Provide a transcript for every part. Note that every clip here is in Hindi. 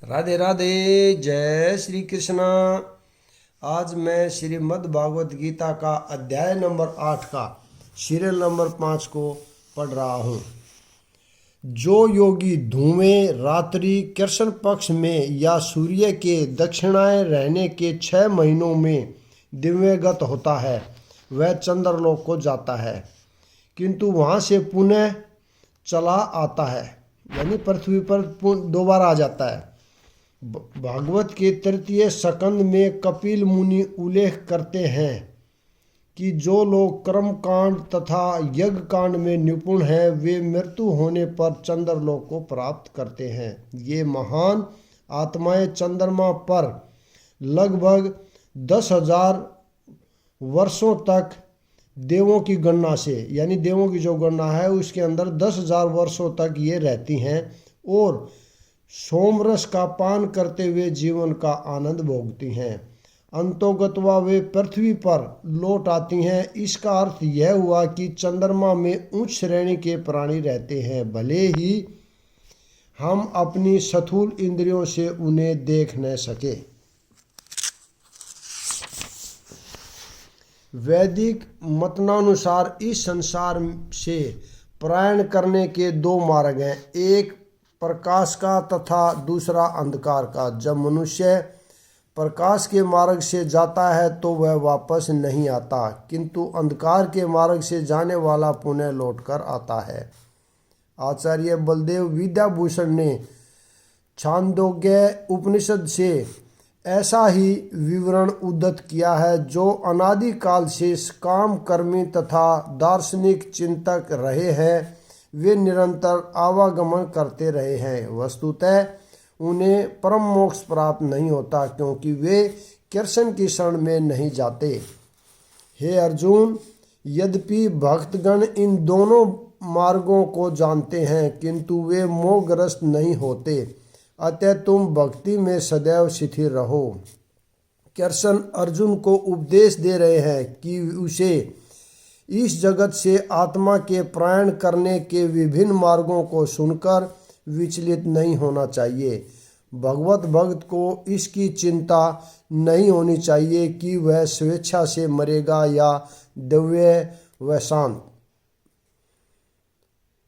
राधे राधे। जय श्री कृष्णा। आज मैं श्रीमद् भागवत गीता का अध्याय नंबर 8 का सीरियल नंबर 5 को पढ़ रहा हूँ। जो योगी धूमें रात्रि कृष्ण पक्ष में या सूर्य के दक्षिणाएं रहने के 6 महीनों में दिव्यगत होता है वह चंद्रलोक को जाता है, किंतु वहाँ से पुनः चला आता है, यानी पृथ्वी पर दोबारा आ जाता है। भागवत के तृतीय स्कंद में कपिल मुनि उल्लेख करते हैं कि जो लोग कर्म कांड तथा यज्ञ कांड में निपुण हैं वे मृत्यु होने पर चंद्रलोक को प्राप्त करते हैं। ये महान आत्माएं चंद्रमा पर लगभग 10,000 वर्षों तक देवों की गणना से, यानी देवों की जो गणना है उसके अंदर 10,000 वर्षों तक ये रहती हैं और सोमरस का पान करते हुए जीवन का आनंद भोगती हैं। अंतोगतवा वे पृथ्वी पर लौट आती हैं। इसका अर्थ यह हुआ कि चंद्रमा में उच्च श्रेणी के प्राणी रहते हैं, भले ही हम अपनी स्थूल इंद्रियों से उन्हें देख न सके। वैदिक मतनानुसार इस संसार से प्रयाण करने के 2 मार्ग हैं, एक प्रकाश का तथा दूसरा अंधकार का। जब मनुष्य प्रकाश के मार्ग से जाता है तो वह वापस नहीं आता, किंतु अंधकार के मार्ग से जाने वाला पुनः लौटकर आता है। आचार्य बलदेव विद्याभूषण ने छांदोग्य उपनिषद से ऐसा ही विवरण उद्धत किया है। जो अनादिकाल से काम कर्मी तथा दार्शनिक चिंतक रहे हैं वे निरंतर आवागमन करते रहे हैं, वस्तुतः उन्हें परम मोक्ष प्राप्त नहीं होता, क्योंकि वे कृष्ण की शरण में नहीं जाते। हे अर्जुन, यद्यपि भक्तगण इन दोनों मार्गों को जानते हैं किंतु वे मोहग्रस्त नहीं होते, अतः तुम भक्ति में सदैव स्थिर रहो। कृष्ण अर्जुन को उपदेश दे रहे हैं कि उसे इस जगत से आत्मा के प्रयाण करने के विभिन्न मार्गों को सुनकर विचलित नहीं होना चाहिए। भगवत भक्त को इसकी चिंता नहीं होनी चाहिए कि वह स्वेच्छा से मरेगा या दिव्य व शांत।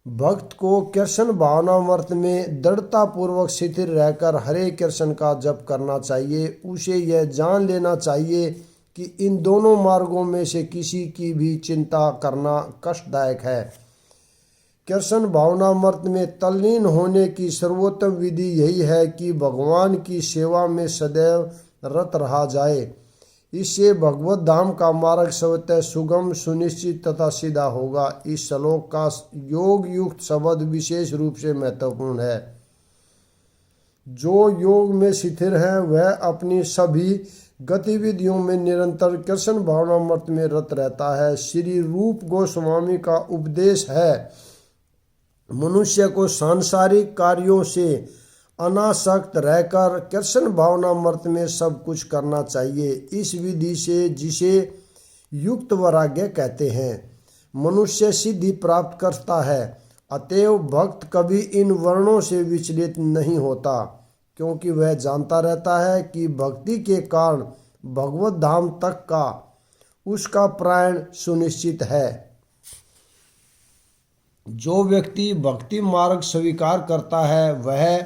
भक्त को कृष्ण भावनामृत में दृढ़तापूर्वक स्थिर रहकर हरे कृष्ण का जप करना चाहिए। उसे यह जान लेना चाहिए कि इन दोनों मार्गों में से किसी की भी चिंता करना कष्टदायक है। कृष्ण भावनामृत में तल्लीन होने की सर्वोत्तम विधि यही है कि भगवान की सेवा में सदैव रत रहा जाए। इससे भगवत धाम का मार्ग स्वतः सुगम, सुनिश्चित तथा सीधा होगा। इस श्लोक का योग युक्त शब्द विशेष रूप से महत्वपूर्ण है। जो योग में स्थिर है वह अपनी सभी गतिविधियों में निरंतर कृष्ण भावनामृत में रत रहता है। श्री रूप गोस्वामी का उपदेश है, मनुष्य को सांसारिक कार्यों से अनासक्त रहकर कृष्ण भावनामृत में सब कुछ करना चाहिए। इस विधि से, जिसे युक्त वैराग्य कहते हैं, मनुष्य सिद्धि प्राप्त करता है। अतएव भक्त कभी इन वर्णों से विचलित नहीं होता, क्योंकि वह जानता रहता है कि भक्ति के कारण भगवत धाम तक का उसका प्रयाण सुनिश्चित है। जो व्यक्ति भक्ति मार्ग स्वीकार करता है वह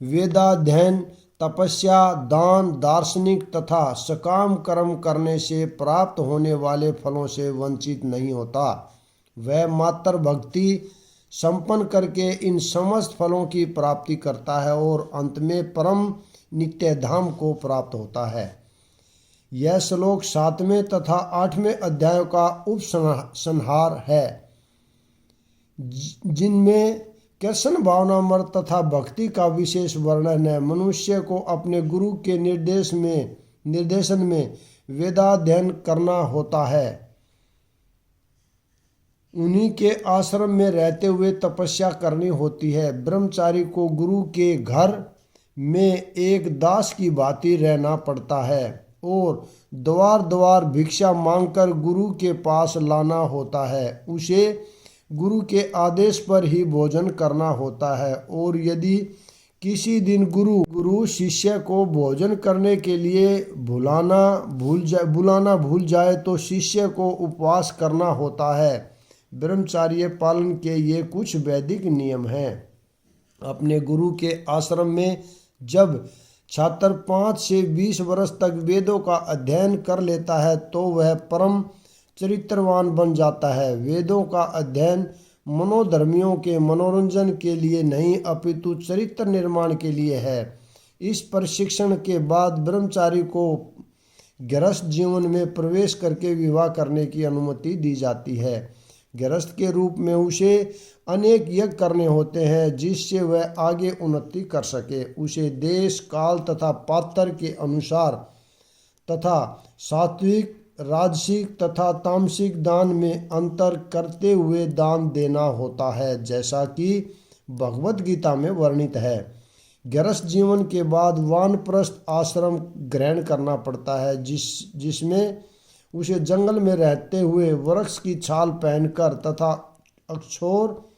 वेदाध्ययन, तपस्या, दान, दार्शनिक तथा सकाम कर्म करने से प्राप्त होने वाले फलों से वंचित नहीं होता। वह मात्र भक्ति संपन्न करके इन समस्त फलों की प्राप्ति करता है और अंत में परम नित्य धाम को प्राप्त होता है। यह श्लोक 7वें तथा 8वें अध्यायों का उपसंहार है, जिनमें कृष्ण भावनामृत तथा भक्ति का विशेष वर्णन है। मनुष्य को अपने गुरु के निर्देशन में वेदाध्ययन करना होता है। उन्हीं के आश्रम में रहते हुए तपस्या करनी होती है। ब्रह्मचारी को गुरु के घर में एक दास की भांति रहना पड़ता है और द्वार द्वार भिक्षा मांगकर गुरु के पास लाना होता है। उसे गुरु के आदेश पर ही भोजन करना होता है और यदि किसी दिन गुरु शिष्य को भोजन करने के लिए बुलाना भूल जाए तो शिष्य को उपवास करना होता है। ब्रह्मचर्य पालन के ये कुछ वैदिक नियम हैं। अपने गुरु के आश्रम में जब छात्र 5 से 20 वर्ष तक वेदों का अध्ययन कर लेता है तो वह परम चरित्रवान बन जाता है। वेदों का अध्ययन मनोधर्मियों के मनोरंजन के लिए नहीं अपितु चरित्र निर्माण के लिए है। इस प्रशिक्षण के बाद ब्रह्मचारी को गृहस्थ जीवन में प्रवेश करके विवाह करने की अनुमति दी जाती है। गृहस्थ के रूप में उसे अनेक यज्ञ करने होते हैं जिससे वह आगे उन्नति कर सके। उसे देश काल तथा पात्र के अनुसार तथा सात्विक राजसिक तथा तामसिक दान में अंतर करते हुए दान देना होता है, जैसा कि भगवत गीता में वर्णित है। गृहस्थ जीवन के बाद वानप्रस्थ आश्रम ग्रहण करना पड़ता है जिसमें उसे जंगल में रहते हुए वृक्ष की छाल पहनकर तथा अक्षोर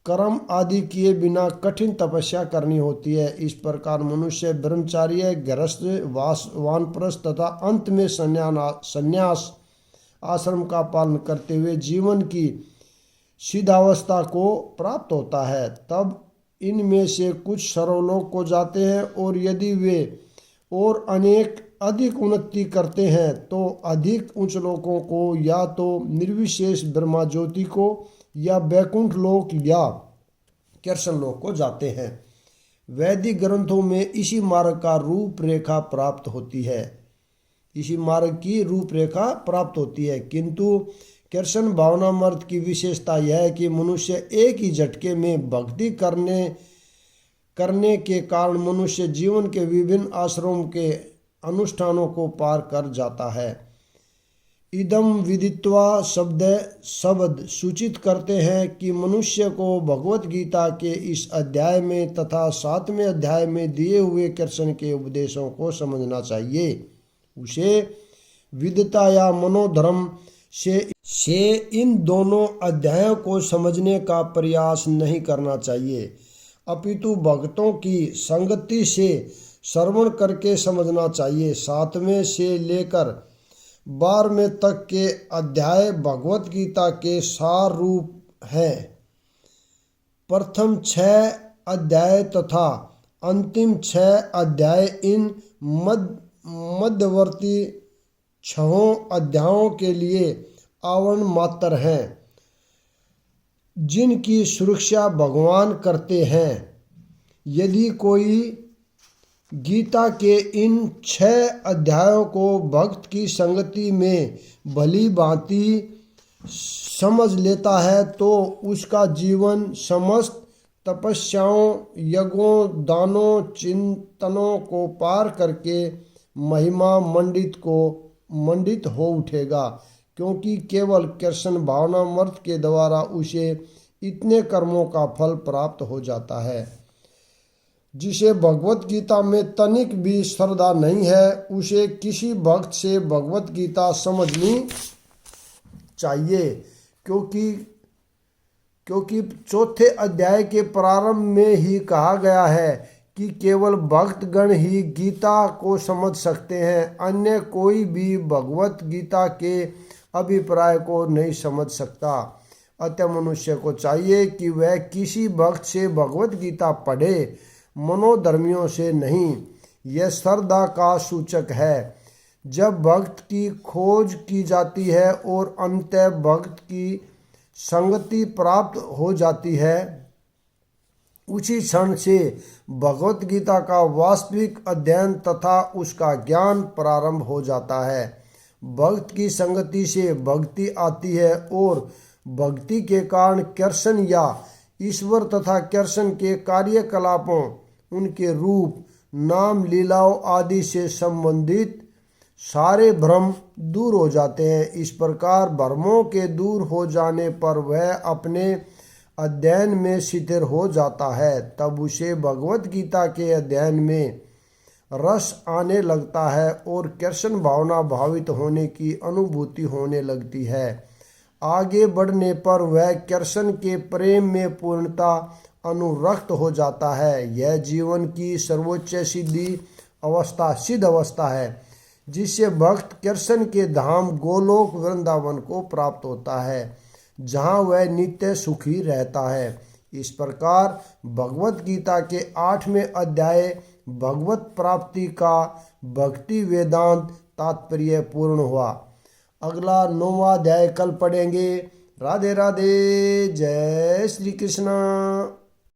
कर्म आदि किए बिना कठिन तपस्या करनी होती है। इस प्रकार मनुष्य ब्रह्मचार्य, गृहस्थ, वानप्रस्थ तथा अंत में संन्यास आश्रम का पालन करते हुए जीवन की सिद्धावस्था को प्राप्त होता है। तब इनमें से कुछ सर्वलोक को जाते हैं और यदि वे और अधिक उन्नति करते हैं तो अधिक उच्च लोकों को या तो निर्विशेष ब्रह्मा ज्योति को या बैकुंठ लोक या कृष्ण लोक को जाते हैं। वैदिक ग्रंथों में इसी मार्ग का रूपरेखा प्राप्त होती है। इसी मार्ग की रूपरेखा प्राप्त होती है, किंतु कृष्ण भावनामृत की विशेषता यह है कि मनुष्य एक ही झटके में भक्ति करने के कारण मनुष्य जीवन के विभिन्न आश्रमों के अनुष्ठानों को पार कर जाता है। इदम विदित्वा शब्द सूचित करते हैं कि मनुष्य को भगवत गीता के इस अध्याय में तथा 7वें अध्याय में दिए हुए कृष्ण के उपदेशों को समझना चाहिए। उसे विद्वता या मनोधर्म से इन दोनों अध्यायों को समझने का प्रयास नहीं करना चाहिए, अपितु भक्तों की संगति से श्रवण करके समझना चाहिए। 7वें से लेकर 12वें तक के अध्याय भगवत गीता के सार रूप हैं। प्रथम 6 अध्याय तथा अंतिम 6 अध्याय इन मध्यवर्ती 6 अध्यायों के लिए आवरण मात्र हैं, जिनकी सुरक्षा भगवान करते हैं। यदि कोई गीता के इन 6 अध्यायों को भक्त की संगति में भली भांति समझ लेता है तो उसका जीवन समस्त तपस्याओं, यज्ञों, दानों, चिंतनों को पार करके महिमा मंडित हो उठेगा, क्योंकि केवल कृष्ण भावनामृत के द्वारा उसे इतने कर्मों का फल प्राप्त हो जाता है। जिसे भगवत गीता में तनिक भी श्रद्धा नहीं है उसे किसी भक्त से भगवत गीता समझनी चाहिए, क्योंकि 4थे अध्याय के प्रारंभ में ही कहा गया है कि केवल भक्तगण ही गीता को समझ सकते हैं, अन्य कोई भी भगवत गीता के अभिप्राय को नहीं समझ सकता। अतः मनुष्य को चाहिए कि वह किसी भक्त से भगवत गीता पढ़े, मनोधर्मियों से नहीं। यह श्रद्धा का सूचक है। जब भक्त की खोज की जाती है और अंततः भक्त की संगति प्राप्त हो जाती है, उसी क्षण से भगवत गीता का वास्तविक अध्ययन तथा उसका ज्ञान प्रारंभ हो जाता है। भक्त की संगति से भक्ति आती है और भक्ति के कारण कृष्ण या ईश्वर तथा कृष्ण के कार्यकलापों, उनके रूप, नाम, लीलाओं आदि से संबंधित सारे भ्रम दूर हो जाते हैं। इस प्रकार भ्रमों के दूर हो जाने पर वह अपने अध्ययन में स्थिर हो जाता है। तब उसे भगवत गीता के अध्ययन में रस आने लगता है और कृष्ण भावना भावित होने की अनुभूति होने लगती है। आगे बढ़ने पर वह कृष्ण के प्रेम में पूर्णता अनुरक्त हो जाता है। यह जीवन की सर्वोच्च सिद्ध अवस्था है जिससे भक्त कृष्ण के धाम गोलोक वृंदावन को प्राप्त होता है, जहाँ वह नित्य सुखी रहता है। इस प्रकार भगवत गीता के 8वें अध्याय भगवत प्राप्ति का भक्ति वेदांत तात्पर्य पूर्ण हुआ। अगला 9वां अध्याय कल पढ़ेंगे। राधे राधे। जय श्री कृष्ण।